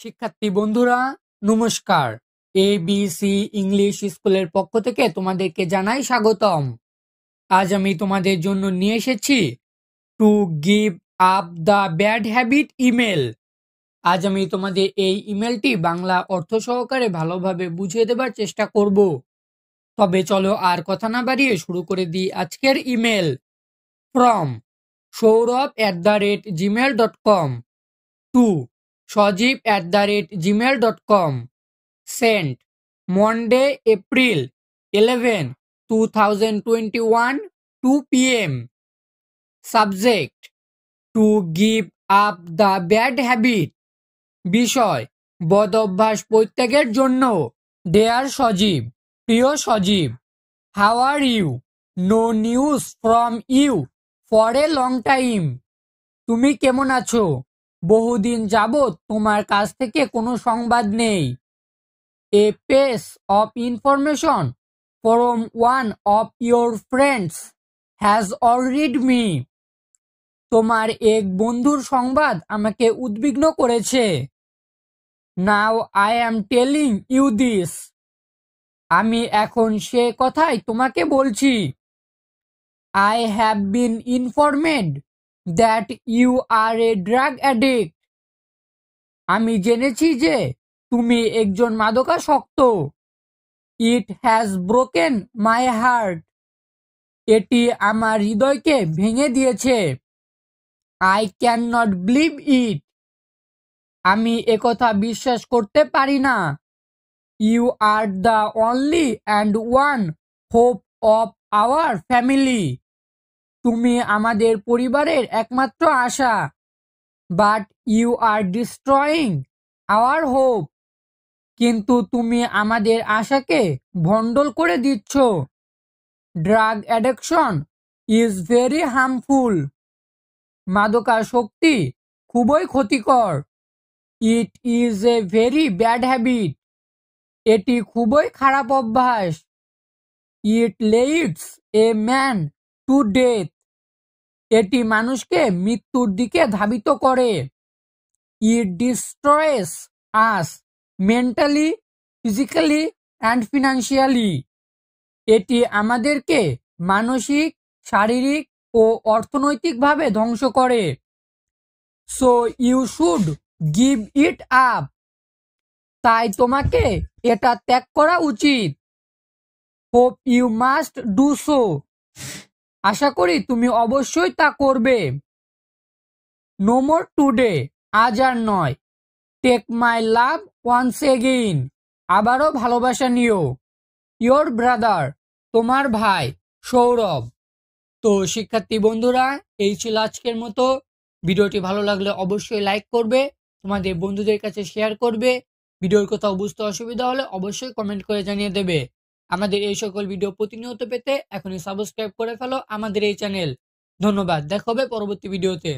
শিক্ষার্থী বন্ধুরা নমস্কার। এবিসি ইংলিশ স্কুলের পক্ষ থেকে তোমাদেরকে জানাই স্বাগতম। আজ আমি তোমাদের জন্য নিয়ে এসেছি to give up the bad habit email. আজ আমি তোমাদের এই ইমেলটি বাংলা অর্থ সহকারে ভালোভাবে বুঝিয়ে দেবার চেষ্টা করব। তবে চলো আর কথা না বাড়িয়ে শুরু করে দিই আজকের email. From saurabh@gmail.com to sajib@gmail.com sent Monday, April 11, 2021 2 p.m. Subject to give up the bad habit বিষয় বদ অভ্যাস পরিত্যাগের জন্য Dear সজীব, প্রিয় সজীব, How are you? No news from you for a long time. তুমি কেমন আছো? বহুদিন যাবৎ তোমার কাছ থেকে কোনো সংবাদ নেই। A piece of information from one of your friends has worried me. তোমার এক বন্ধুর সংবাদ আমাকে উদ্বিগ্ন করেছে। Now I am telling you this. আমি এখন সে কথাই তোমাকে বলছি। I have been informed that you are a drug addict. আমি জেনেছি যে তুমি একজন মাদকাসক্ত। It has broken my heart. এটি আমার হৃদয়কে ভেঙে দিয়েছে। I cannot believe it. আমি একথা বিশ্বাস করতে পারি না। You are the only and one hope of our family. তুমি আমাদের পরিবারের একমাত্র আশা। But you are destroying our hope. কিন্তু তুমি আমাদের আশাকে ভণ্ডুল করে দিচ্ছ। Drug addiction is very harmful. মাদকাসক্তি খুবই ক্ষতিকর। It is a very bad habit. এটি খুবই খারাপ অভ্যাস। It leads a man to death. এটি মানুষকে মৃত্যুর দিকে ধাবিত করে। It destroys us mentally, physically and financially. এটি আমাদেরকে মানসিক, শারীরিক ও অর্থনৈতিকভাবে ধ্বংস করে। So you should give it up. তাই তোমাকে এটা ত্যাগ করা উচিত। Hope you must do so. আশা করি তুমি অবশ্যই তা করবে। No more today. আজ আর নয়। Take my love once again. আবারও ভালোবাসা নিও। Your brother. তোমার ভাই সৌরভ। তো শিক্ষার্থী বন্ধুরা, এই ছিল আজকের মতো। ভিডিওটি ভালো লাগলে অবশ্যই লাইক করবে, তোমাদের বন্ধুদের কাছে শেয়ার করবে। ভিডিওর কোথাও বুঝতে অসুবিধা হলে অবশ্যই কমেন্ট করে জানিয়ে দেবে। আমাদের এই সকল ভিডিও প্রতিনিয়ত পেতে এখনই সাবস্ক্রাইব করে ফেলো আমাদের এই চ্যানেল। ধন্যবাদ, দেখা হবে পরবর্তী ভিডিওতে।